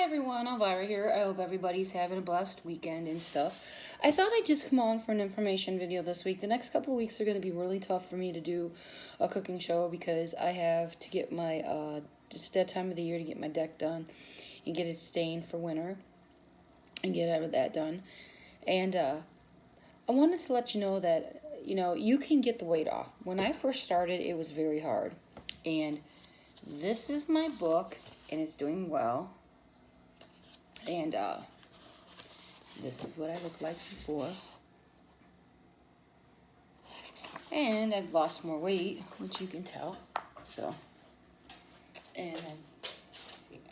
everyone, Elvira here. I hope everybody's having a blessed weekend and stuff. I thought I'd just come on for an information video this week. The next couple of weeks are going to be really tough for me to do a cooking show because I have to get my, it's that time of the year to get my deck done and get it stained for winter and get that done. And I wanted to let you know that, you can get the weight off. When I first started, it was very hard. And this is my book, and it's doing well. And this is what I looked like before. And I've lost more weight, which you can tell. So, and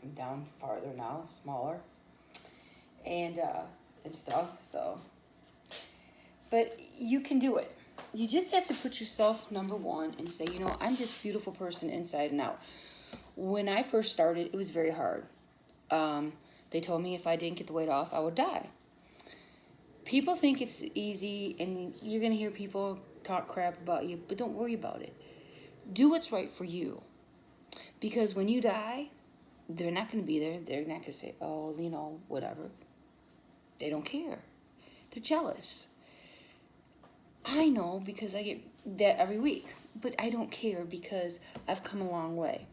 I'm down farther now, smaller, and stuff. So, but you can do it. You just have to put yourself number one and say, I'm this beautiful person inside and out. When I first started, it was very hard. They told me if I didn't get the weight off, I would die. People think it's easy, and you're going to hear people talk crap about you, but don't worry about it. Do what's right for you. Because when you die, they're not going to be there. They're not going to say, oh, whatever. They don't care. They're jealous. I know because I get that every week, but I don't care because I've come a long way.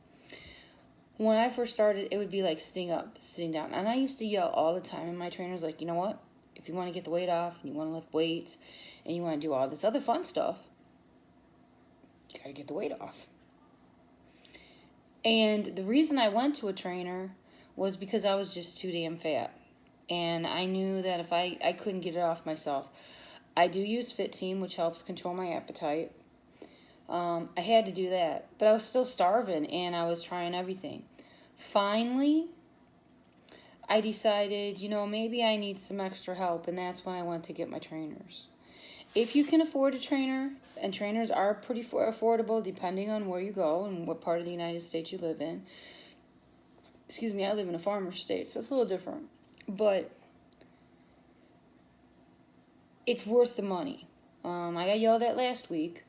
When I first started, it would be like sitting up, sitting down. And I used to yell all the time. And my trainer's like, you know what? If you want to get the weight off, and you want to lift weights, and you want to do all this other fun stuff, you got to get the weight off. And the reason I went to a trainer was because I was just too damn fat. And I knew that if I couldn't get it off myself. I do use Fit Team, which helps control my appetite. I had to do that. But I was still starving, and I was trying everything. Finally, I decided, maybe I need some extra help, and that's when I went to get my trainers. If you can afford a trainer, and trainers are pretty affordable depending on where you go and what part of the United States you live in. Excuse me, I live in a farmer state, so it's a little different. But it's worth the money. I got yelled at last week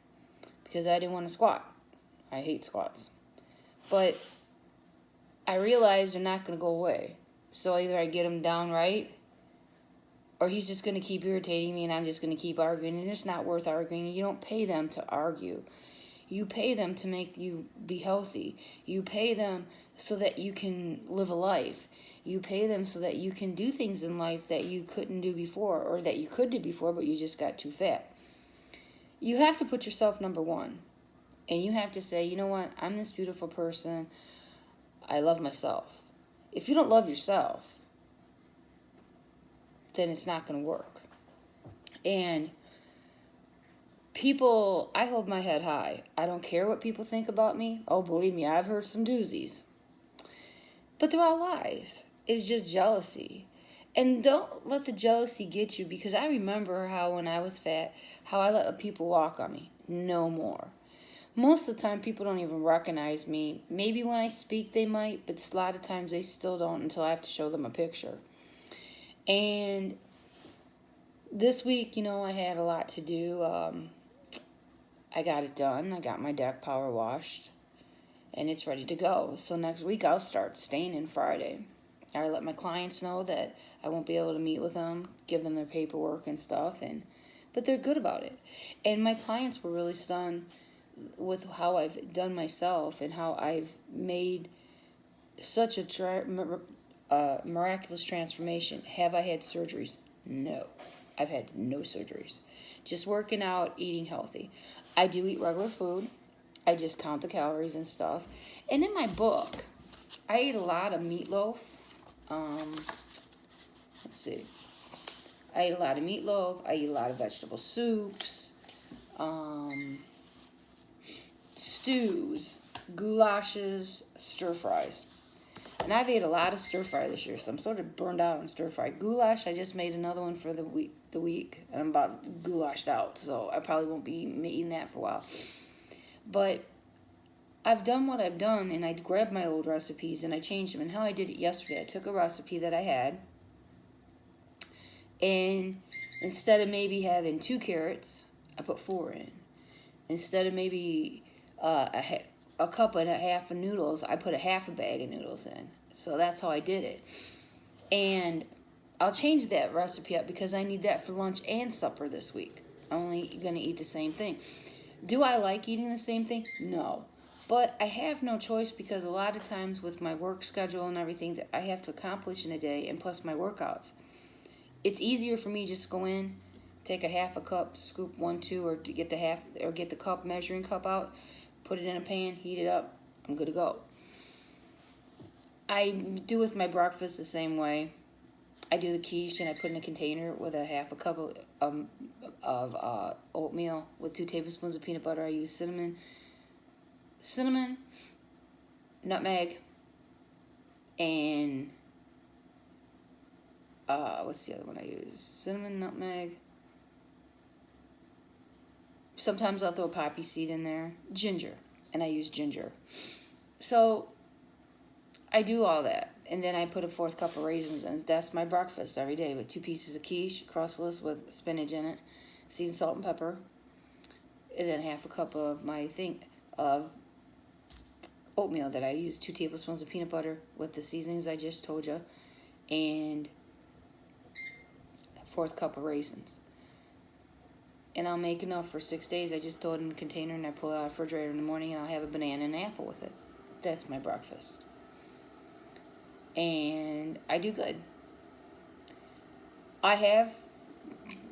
because I didn't want to squat. I hate squats. But I realized they're not going to go away. So either I get them down right, or he's just going to keep irritating me and I'm just going to keep arguing. And it's not worth arguing. You don't pay them to argue. You pay them to make you be healthy. You pay them so that you can live a life. You pay them so that you can do things in life that you couldn't do before, or that you could do before, but you just got too fat. You have to put yourself number one. And you have to say, you know what? I'm this beautiful person. I love myself. If you don't love yourself, then it's not going to work. And people, I hold my head high. I don't care what people think about me. Oh, believe me, I've heard some doozies. But they're all lies. It's just jealousy. And don't let the jealousy get you, because I remember how when I was fat, how I let people walk on me. No more. Most of the time, people don't even recognize me. Maybe when I speak, they might, but a lot of times they still don't until I have to show them a picture. And this week, I had a lot to do. I got it done. I got my deck power washed, and it's ready to go. So next week, I'll start staining Friday. I let my clients know that I won't be able to meet with them, give them their paperwork and stuff, but they're good about it. And my clients were really stunned with how I've done myself and how I've made such a miraculous transformation. Have I had surgeries? No. I've had no surgeries. Just working out, eating healthy. I do eat regular food. I just count the calories and stuff. And in my book, I ate a lot of meatloaf. Let's see. I ate a lot of meatloaf. I eat a lot of vegetable soups. Stews, goulashes, stir fries. And I've ate a lot of stir fry this year, so I'm sort of burned out on stir fry. Goulash, I just made another one for the week, and I'm about goulashed out, so I probably won't be eating that for a while. But I've done what I've done, and I grabbed my old recipes and I changed them. And how I did it yesterday, I took a recipe that I had, and instead of maybe having 2 carrots, I put 4 in. Instead of maybe a cup and a half of noodles, I put a half a bag of noodles in. So that's how I did it. And I'll change that recipe up because I need that for lunch and supper this week. I'm only going to eat the same thing. Do I like eating the same thing? No. But I have no choice because a lot of times with my work schedule and everything that I have to accomplish in a day, and plus my workouts, it's easier for me just go in, take a half a cup, scoop 1, 2, or get the cup measuring cup out, put it in a pan, heat it up. I'm good to go. I do with my breakfast the same way. I do the quiche and I put in a container with a half a cup of oatmeal with 2 tablespoons of peanut butter. I use cinnamon, nutmeg, and what's the other one I use? Cinnamon, nutmeg. Sometimes I'll throw poppy seed in there. Ginger, and I use ginger. So I do all that, and then I put a 4th cup of raisins, and that's my breakfast every day with 2 pieces of quiche, crustless with spinach in it, seasoned salt and pepper, and then half a cup of my oatmeal that I use 2 tablespoons of peanut butter with the seasonings I just told you, and a 4th cup of raisins. And I'll make enough for 6 days. I just throw it in a container and I pull it out of the refrigerator in the morning, and I'll have a banana and an apple with it. That's my breakfast. And I do good. I have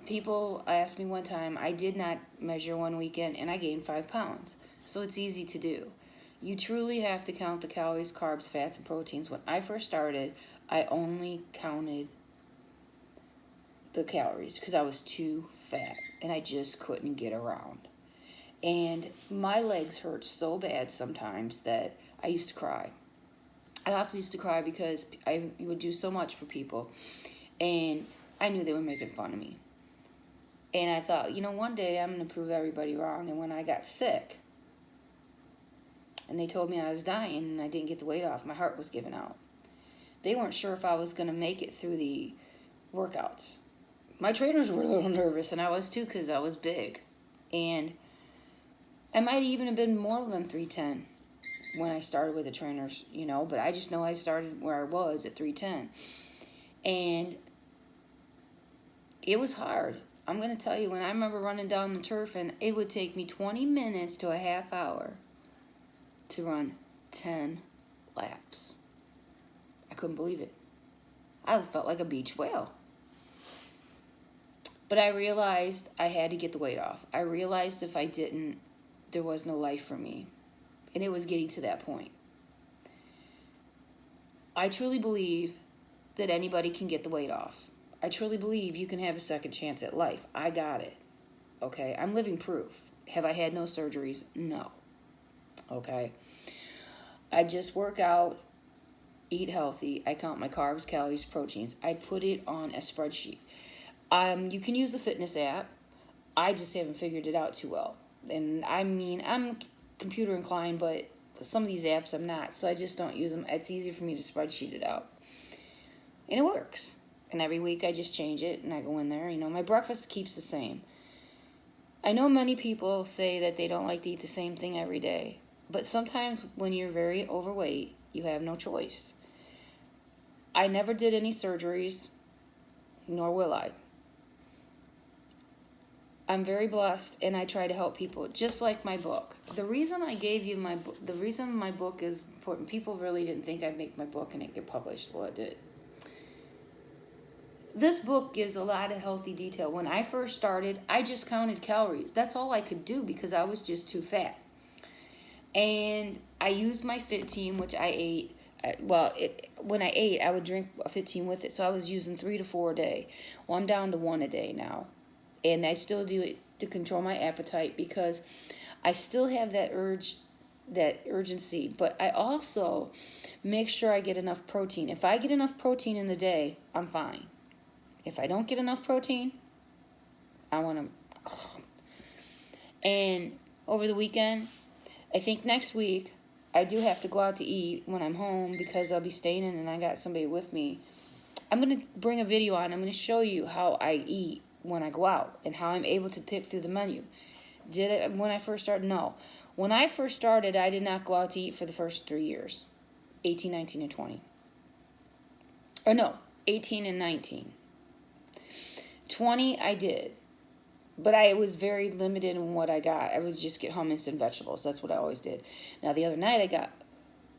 people ask me one time, I did not measure one weekend and I gained 5 pounds. So it's easy to do. You truly have to count the calories, carbs, fats, and proteins. When I first started, I only counted the calories because I was too fat and I just couldn't get around. And my legs hurt so bad sometimes that I used to cry. I also used to cry because I would do so much for people, and I knew they were making fun of me. And I thought, one day I'm going to prove everybody wrong. And when I got sick, and they told me I was dying and I didn't get the weight off, my heart was giving out. They weren't sure if I was going to make it through the workouts. My trainers were a little nervous, and I was too because I was big. And I might even have been more than 310. When I started with the trainers, but I just know I started where I was at 310. And it was hard. I'm going to tell you, when I remember running down the turf, and it would take me 20 minutes to a half hour to run 10 laps. I couldn't believe it. I felt like a beach whale. But I realized I had to get the weight off. I realized if I didn't, there was no life for me. And it was getting to that point. I truly believe that anybody can get the weight off. I truly believe you can have a second chance at life. I got it. Okay? I'm living proof. Have I had no surgeries? No. Okay? I just work out, eat healthy. I count my carbs, calories, proteins. I put it on a spreadsheet. You can use the fitness app. I just haven't figured it out too well. And I'm computer inclined, but some of these apps I'm not, so I just don't use them. It's easy for me to spreadsheet it out, and it works. And every week I just change it, and I go in there. My breakfast keeps the same. I know many people say that they don't like to eat the same thing every day, but sometimes when you're very overweight, you have no choice. I never did any surgeries, nor will I. I'm very blessed, and I try to help people, just like my book. The reason I gave you my book, the reason my book is important, people really didn't think I'd make my book and it get published. Well, it did. This book gives a lot of healthy detail. When I first started, I just counted calories. That's all I could do because I was just too fat. And I used my Fit Team, which I ate. When I ate, I would drink a Fit Team with it, so I was using 3 to 4 a day. Well, I'm down to 1 a day now. And I still do it to control my appetite because I still have that urgency. But I also make sure I get enough protein. If I get enough protein in the day, I'm fine. If I don't get enough protein, I want to. And over the weekend, I think next week, I do have to go out to eat when I'm home because I'll be staying in and I got somebody with me. I'm going to bring a video on. I'm going to show you how I eat when I go out and how I'm able to pick through the menu. Did it when I first started? No. When I first started, I did not go out to eat for the first 3 years, 18, 19, and 20. Or no, 18 and 19. 20, I did. But I was very limited in what I got. I would just get home instant vegetables. That's what I always did. Now, the other night, I got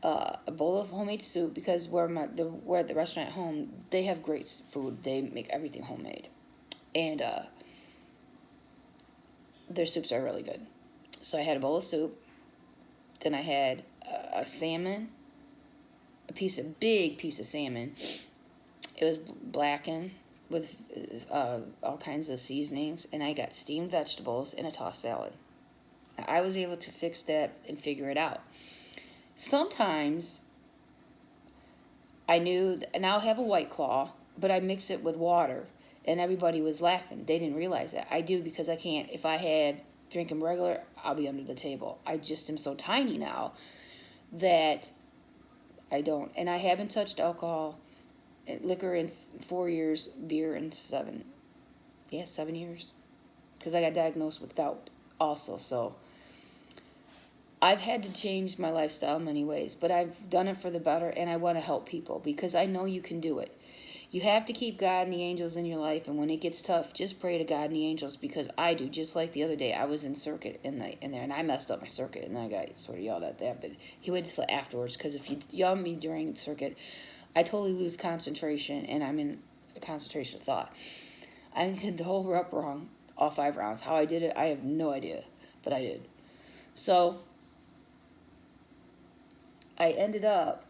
a bowl of homemade soup because where the restaurant at home, they have great food. They make everything homemade. And their soups are really good. So I had a bowl of soup. Then I had a salmon, big piece of salmon. It was blackened with all kinds of seasonings, and I got steamed vegetables and a tossed salad. Now, I was able to fix that and figure it out. Sometimes I knew, and I'll have a White Claw, but I mix it with water, and everybody was laughing. They didn't realize that. I do because I can't. If I had drinking regular, I'll be under the table. I just am so tiny now that I don't. And I haven't touched alcohol, liquor in 4 years, beer in 7. Yeah, 7 years. Because I got diagnosed with gout also. So I've had to change my lifestyle in many ways, but I've done it for the better, and I want to help people because I know you can do it. You have to keep God and the angels in your life, and when it gets tough, just pray to God and the angels, because I do. Just like the other day, I was in circuit in there, and I messed up my circuit, and I got sort of yelled at that, but he waited till afterwards, because if you yell at me during circuit, I totally lose concentration, and I'm in a concentration thought. I did the whole rep wrong, all 5 rounds. How I did it, I have no idea, but I did. So I ended up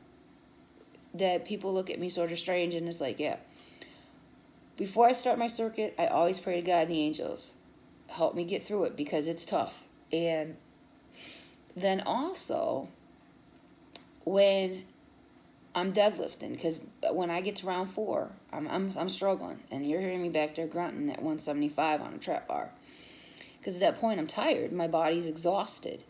that people look at me sort of strange, and it's like, yeah. Before I start my circuit, I always pray to God and the angels. Help me get through it because it's tough. And then also, when I'm deadlifting, because when I get to round 4, I'm struggling, and you're hearing me back there grunting at 175 on a trap bar. Because at that point, I'm tired. My body's exhausted.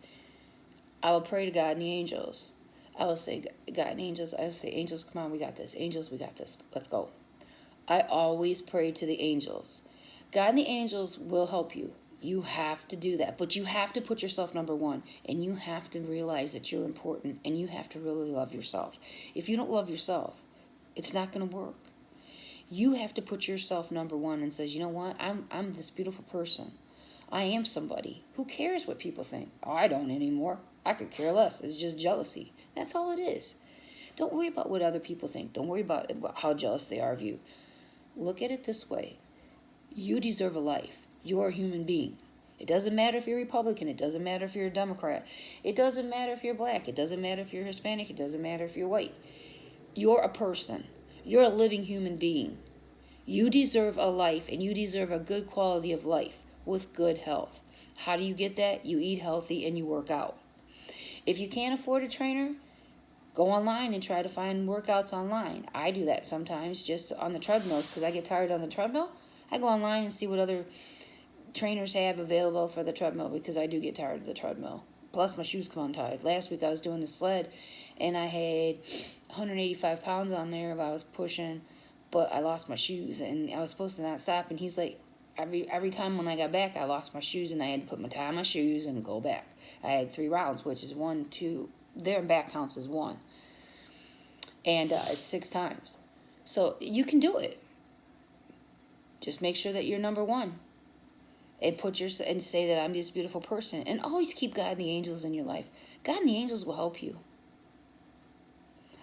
I will pray to God and the angels. I will say, God and angels, I will say, angels, come on, we got this. Angels, we got this. Let's go. I always pray to the angels. God and the angels will help you. You have to do that. But you have to put yourself number 1. And you have to realize that you're important. And you have to really love yourself. If you don't love yourself, it's not going to work. You have to put yourself number 1 and says, you know what? I'm this beautiful person. I am somebody. Who cares what people think? Oh, I don't anymore. I could care less. It's just jealousy. That's all it is. Don't worry about what other people think. Don't worry about how jealous they are of you. Look at it this way. You deserve a life. You're a human being. It doesn't matter if you're Republican. It doesn't matter if you're a Democrat. It doesn't matter if you're black. It doesn't matter if you're Hispanic. It doesn't matter if you're white. You're a person. You're a living human being. You deserve a life, and you deserve a good quality of life with good health. How do you get that? You eat healthy and you work out. If you can't afford a trainer, go online and try to find workouts online. I do that sometimes just on the treadmills because I get tired on the treadmill. I go online and see what other trainers have available for the treadmill because I do get tired of the treadmill. Plus my shoes come untied. Last week I was doing the sled and I had 185 pounds on there if I was pushing, but I lost my shoes and I was supposed to not stop, and he's like, every time when I got back, I lost my shoes and I had to put my tie on my shoes and go back. I had 3 rounds, which is 1, 2, there and back counts as 1. And it's 6 times. So you can do it. Just make sure that you're number 1. And and say that I'm this beautiful person. And always keep God and the angels in your life. God and the angels will help you.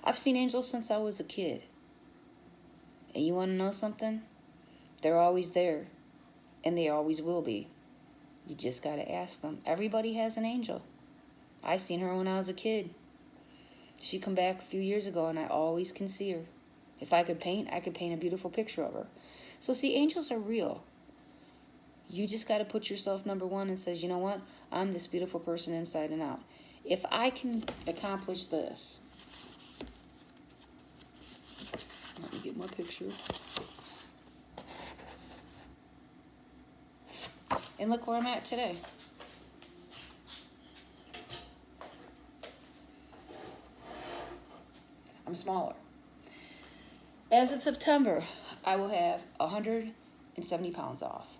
I've seen angels since I was a kid. And you want to know something? They're always there. And they always will be. You just got to ask them. Everybody has an angel. I seen her when I was a kid. She come back a few years ago, and I always can see her. If I could paint, I could paint a beautiful picture of her. So see, angels are real. You just got to put yourself number 1 and says, you know what? I'm this beautiful person inside and out. If I can accomplish this. Let me get my picture. And look where I'm at today. I'm smaller. As of September, I will have 170 pounds off.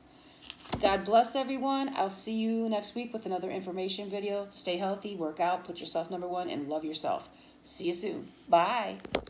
God bless everyone. I'll see you next week with another information video. Stay healthy, work out, put yourself number 1, and love yourself. See you soon. Bye.